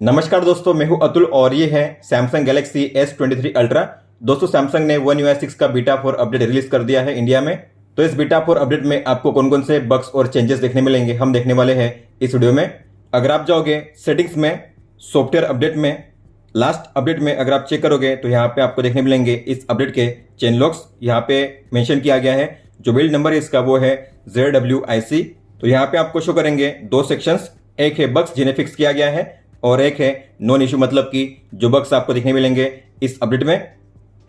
नमस्कार दोस्तों, मैं हूं अतुल और ये है सैमसंग गैलेक्सी S23 अल्ट्रा। दोस्तों, सैमसंग ने One UI 6 का बीटा 4 अपडेट रिलीज कर दिया है इंडिया में। तो इस बीटा 4 अपडेट में आपको कौन कौन से बग्स और चेंजेस देखने मिलेंगे हम देखने वाले हैं इस वीडियो में। अगर आप जाओगे सेटिंग्स में, सॉफ्टवेयर अपडेट में, लास्ट अपडेट में अगर आप चेक करोगे तो यहाँ पे आपको देखने मिलेंगे इस अपडेट के चेन लॉक्स। यहाँ पे मेंशन किया गया है, जो बिल्ड नंबर है इसका वो है ZWIC। तो यहाँ पे आपको शो करेंगे दो सेक्शंस, एक है बग्स जिन्हें फिक्स किया गया है और एक है नॉन इशू, मतलब कि जो बग्स आपको दिखने मिलेंगे इस अपडेट में।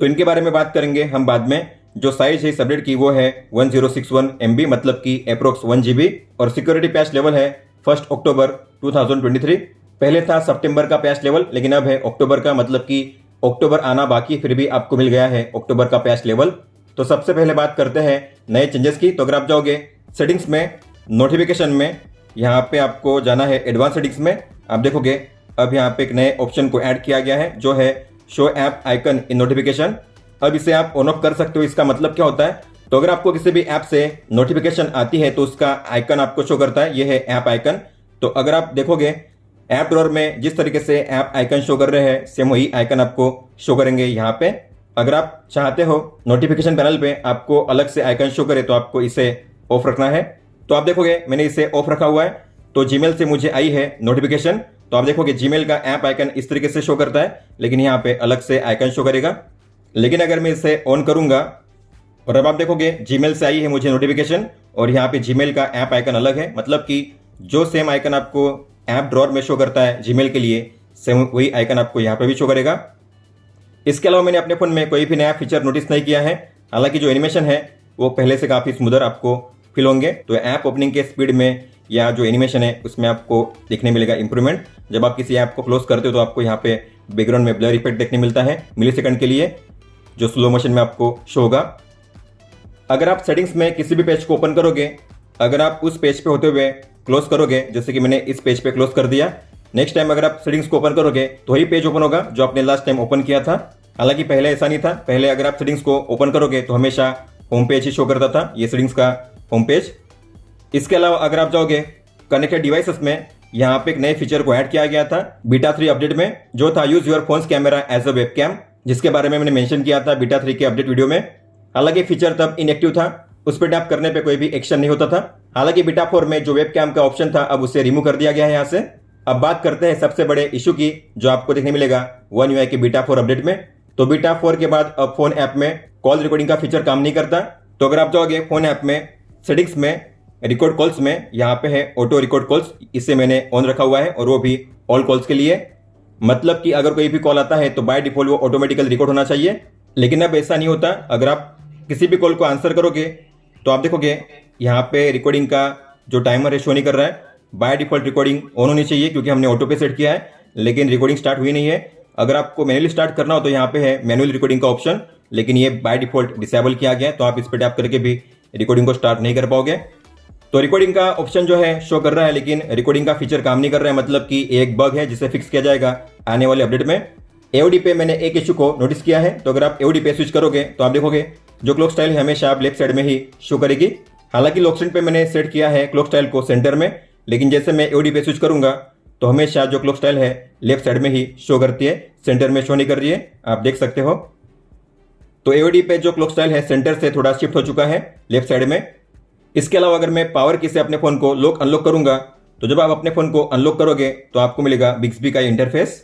तो इनके बारे में बात करेंगे हम बाद में। जो साइज है इस अपडेट की वो है 1061 MB, मतलब कि अप्रोक्स 1 GB, और सिक्योरिटी पैच लेवल है 1 अक्टूबर 2023। पहले था सितंबर का पैच लेवल, लेकिन अब है अक्टूबर का, मतलब कि अक्टूबर आना बाकी, फिर भी आपको मिल गया है अक्टूबर का पैच लेवल। तो सबसे पहले बात करते हैं नए चेंजेस की। तो अगर आप जाओगे सेटिंग्स में, नोटिफिकेशन में, यहाँ पे आपको जाना है एडवांस सेटिंग्स में। आप देखोगे अब यहाँ पे एक नए ऑप्शन को ऐड किया गया है जो है शो ऐप आइकन इन नोटिफिकेशन। अब इसे आप ऑन ऑफ कर सकते हो। इसका मतलब क्या होता है, तो अगर आपको किसी भी ऐप से नोटिफिकेशन आती है तो उसका आइकन आपको शो करता है, ये है ऐप आइकन। तो अगर आप देखोगे ऐप ड्रॉअर में जिस तरीके से ऐप आइकन शो कर रहे हैं, सेम वही आइकन आपको शो करेंगे यहाँ पे। अगर आप चाहते हो नोटिफिकेशन पैनल पे आपको अलग से आइकन शो करे तो आपको इसे ऑफ रखना है। तो आप देखोगे मैंने इसे ऑफ रखा हुआ है। तो जीमेल से मुझे आई है नोटिफिकेशन, तो आप देखोगे जीमेल का ऐप आइकन इस तरीके से शो करता है, लेकिन यहाँ पे अलग से आइकन शो करेगा। लेकिन अगर मैं इसे ऑन करूंगा और अब आप देखोगे जीमेल से आई है मुझे नोटिफिकेशन और यहाँ पे जीमेल का ऐप आइकन अलग है, मतलब कि जो सेम आइकन आपको ऐप ड्रॉअर में शो करता है जीमेल के लिए, सेम वही आइकन आपको यहाँ पे भी शो करेगा। इसके अलावा मैंने अपने फोन में कोई भी नया फीचर नोटिस नहीं किया है। हालांकि जो एनिमेशन है वो पहले से काफ़ी स्मूदर आपको फील होंगे। तो ऐप ओपनिंग के स्पीड में या जो एनिमेशन है उसमें आपको देखने मिलेगा इंप्रूवमेंट। जब आप किसी ऐप को क्लोज करते हो तो आपको यहाँ पे बैकग्राउंड में ब्लर इफेक्ट देखने मिलता है मिली सेकंड के लिए, जो स्लो मोशन में आपको शो होगा। अगर आप सेटिंग्स में किसी भी पेज को ओपन करोगे, अगर आप उस पेज पे होते हुए क्लोज करोगे, जैसे कि मैंने इस पेज पे क्लोज कर दिया, नेक्स्ट टाइम अगर आप सेटिंग्स को ओपन करोगे तो वही पेज ओपन होगा जो आपने लास्ट टाइम ओपन किया था। हालांकि पहले ऐसा नहीं था, पहले अगर आप सेटिंग्स को ओपन करोगे तो हमेशा होम पेज ही शो करता था, ये सेटिंग्स का होम पेज। इसके अलावा अगर आप जाओगे कनेक्टेड डिवाइसेस में, यहाँ पे एक नए फीचर को ऐड किया गया था बीटा 3 अपडेट में, जो था use your phone's camera as a webcam, जिसके बारे में मैंने मेंशन किया था बीटा 3 के अपडेट वीडियो में। हालांकि फीचर तब इनएक्टिव था, उस पर टैप करने पे कोई भी एक्शन नहीं होता था। हालांकि बीटा 4 में जो वेबकैम का ऑप्शन था अब उसे रिमूव कर दिया गया है यहाँ से। अब बात करते हैं सबसे बड़े इशू की, जो आपको देखने मिलेगा One UI के बीटा 4 अपडेट में। तो बीटा 4 के बाद अब फोन ऐप में कॉल रिकॉर्डिंग का फीचर काम नहीं करता। तो अगर आप जाओगे फोन ऐप में, सेटिंग्स में, रिकॉर्ड कॉल्स में, यहाँ पे है ऑटो रिकॉर्ड कॉल्स, इसे मैंने ऑन रखा हुआ है और वो भी ऑल कॉल्स के लिए। मतलब कि अगर कोई भी कॉल आता है तो बाय डिफॉल्ट वो ऑटोमेटिकल रिकॉर्ड होना चाहिए, लेकिन अब ऐसा नहीं होता। अगर आप किसी भी कॉल को आंसर करोगे तो आप देखोगे यहाँ पे रिकॉर्डिंग का जो टाइमर है शो नहीं कर रहा है। बाय डिफॉल्ट रिकॉर्डिंग ऑन होनी चाहिए क्योंकि हमने ऑटो पे सेट किया है, लेकिन रिकॉर्डिंग स्टार्ट हुई नहीं है। अगर आपको मैनुअली स्टार्ट करना हो तो यहाँ पे है मैनुअल रिकॉर्डिंग का ऑप्शन, लेकिन ये बाय डिफॉल्ट डिसेबल किया गया है, तो आप इस पर टैप करके भी रिकॉर्डिंग को स्टार्ट नहीं कर पाओगे। तो रिकॉर्डिंग का ऑप्शन जो है शो कर रहा है, लेकिन रिकॉर्डिंग का फीचर काम नहीं कर रहा है, मतलब कि एक बग है जिसे फिक्स किया जाएगा आने वाले अपडेट में। AOD पे मैंने एक इशू को नोटिस किया है। तो अगर आप AOD पे स्विच करोगे तो आप देखोगे जो क्लॉक स्टाइल है हमेशा आप लेफ्ट साइड में ही शो करेगी। हालांकि लॉक स्क्रीन पे मैंने सेट किया है क्लॉक स्टाइल को सेंटर में, लेकिन जैसे मैं AOD पे स्विच करूंगा तो हमेशा जो क्लॉक स्टाइल है लेफ्ट साइड में ही शो करती है, सेंटर में शो नहीं कर रही है, आप देख सकते हो। तो AOD पे जो क्लॉक स्टाइल है सेंटर से थोड़ा शिफ्ट हो चुका है लेफ्ट साइड में। इसके अलावा अगर मैं पावर की से अपने फोन को लॉक अनलॉक करूंगा, तो जब आप अपने फोन को अनलॉक करोगे तो आपको मिलेगा बिक्सबी का इंटरफेस।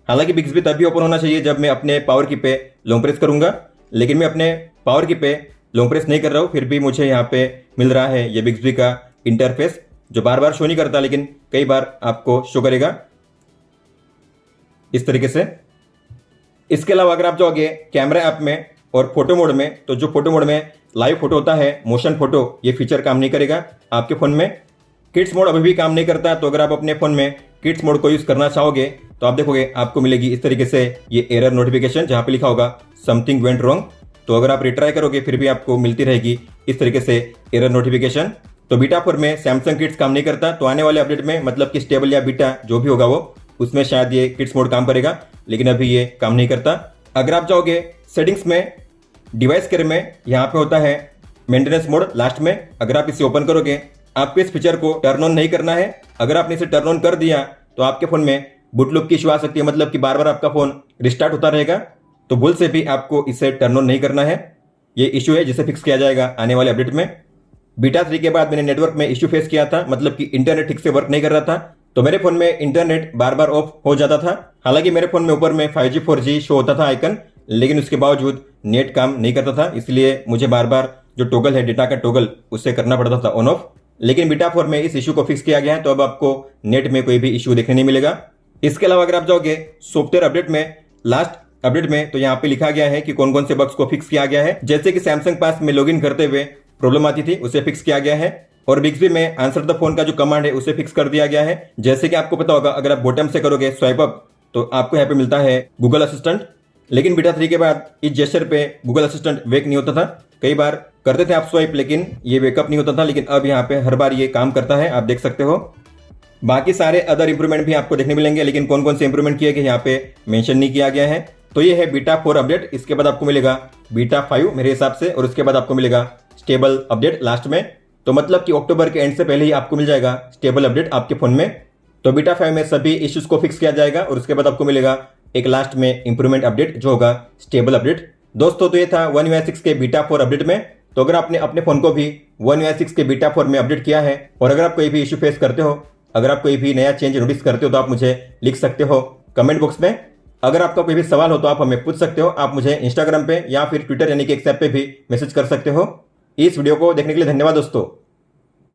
हालांकि बिक्सबी तभी ओपन होना चाहिए जब मैं अपने पावर की पे लॉन्ग प्रेस करूंगा, लेकिन मैं अपने पावर की पे लॉन्ग प्रेस नहीं कर रहा हूं, फिर भी मुझे यहाँ पे मिल रहा है ये बिक्सबी का इंटरफेस, जो बार बार शो नहीं करता लेकिन कई बार आपको शो करेगा इस तरीके से। इसके अलावा अगर आप जाओगे कैमरा ऐप में और फोटो मोड में, तो जो फोटो मोड में लाइव फोटो होता है, मोशन फोटो, ये फीचर काम नहीं करेगा आपके फोन में। किड्स मोड अभी भी काम नहीं करता। तो अगर आप अपने फोन में किड्स मोड को यूज करना चाहोगे तो आप देखोगे आपको मिलेगी इस तरीके से ये एरर नोटिफिकेशन, जहां पे लिखा होगा समथिंग वेंट रॉन्ग। तो अगर आप रिट्राई करोगे फिर भी आपको मिलती रहेगी इस तरीके से एरर नोटिफिकेशन। तो बीटा 4 में सैमसंग किड्स काम नहीं करता। तो आने वाले अपडेट में, मतलब कि स्टेबल या बीटा जो भी होगा वो, उसमें शायद ये किड्स मोड काम करेगा, लेकिन अभी ये काम नहीं करता। अगर आप जाओगे सेटिंग्स में, डिवाइस केयर में, यहाँ पे होता है मेंटेनेंस मोड लास्ट में। अगर आप इसे ओपन करोगे, आपको इस फीचर को टर्न ऑन नहीं करना है। अगर आपने इसे टर्न ऑन कर दिया तो आपके फोन में बूट लूप की इशू आ सकती है, मतलब कि बार बार आपका फोन रिस्टार्ट होता रहेगा। तो भूल से भी आपको इसे टर्न ऑन नहीं करना है। ये इशू है जिसे फिक्स किया जाएगा आने वाले अपडेट में। बीटा 3 के बाद मैंने नेटवर्क में इशू फेस किया था, मतलब कि इंटरनेट ठीक से वर्क नहीं कर रहा था, तो मेरे फोन में इंटरनेट बार बार ऑफ हो जाता था। हालांकि मेरे फोन में ऊपर में 5G 4G शो होता था आइकन, लेकिन उसके बावजूद नेट काम नहीं करता था, इसलिए मुझे बार बार जो टॉगल है डेटा का टॉगल उससे करना पड़ता था ऑन ऑफ। लेकिन बीटा 4 में इस इशू को फिक्स किया गया है, तो अब आपको नेट में कोई भी इशू देखने नहीं मिलेगा। इसके अलावा अगर आप जाओगे सॉफ्टवेयर अपडेट में, लास्ट अपडेट में, तो यहाँ पे लिखा गया है कि कौन कौन से बग्स को फिक्स किया गया है। जैसे कि सैमसंग पास में लॉगिन करते हुए प्रॉब्लम आती थी, उसे फिक्स किया गया है। और बिग्सबी में आंसर द फोन का जो कमांड है उसे फिक्स कर दिया गया है। जैसे कि आपको पता होगा, अगर आप बॉटम से करोगे स्वाइप अप तो आपको यहाँ पे मिलता है गूगल असिस्टेंट, लेकिन बीटा 3 के बाद इस जेस्चर पे गूगल असिस्टेंट वेक नहीं होता था। कई बार करते थे आप स्वाइप, लेकिन ये वेकअप नहीं होता था, लेकिन अब यहाँ पे हर बार ये काम करता है, आप देख सकते हो। बाकी सारे अदर इंप्रूवमेंट भी आपको देखने मिलेंगे, लेकिन कौन कौन से इंप्रूवमेंट किए गए यहाँ पे मेंशन नहीं किया गया है। तो ये है बीटा 4 अपडेट। इसके बाद आपको मिलेगा बीटा 5 मेरे हिसाब से, और उसके बाद आपको मिलेगा स्टेबल अपडेट लास्ट में। तो मतलब कि अक्टूबर के एंड से पहले ही आपको मिल जाएगा स्टेबल अपडेट आपके फोन में। तो बीटा 5 में सभी इश्यूज को फिक्स किया जाएगा, और उसके बाद आपको मिलेगा एक लास्ट में इंप्रूवमेंट अपडेट जो होगा स्टेबल अपडेट। दोस्तों, तो ये था One UI 6 के बीटा 4 अपडेट में। तो अगर आपने अपने फोन को भी One UI 6 के बीटा 4 में अपडेट किया है, और अगर आप कोई भी इशू फेस करते हो, अगर आप कोई भी नया चेंज नोटिस करते हो, तो आप मुझे लिख सकते हो कमेंट बॉक्स में। अगर आपका कोई भी सवाल हो तो आप हमें पूछ सकते हो। आप मुझे इंस्टाग्राम पे या फिर ट्विटर यानी कि एक्स ऐप पे भी मैसेज कर सकते हो। इस वीडियो को देखने के लिए धन्यवाद दोस्तों।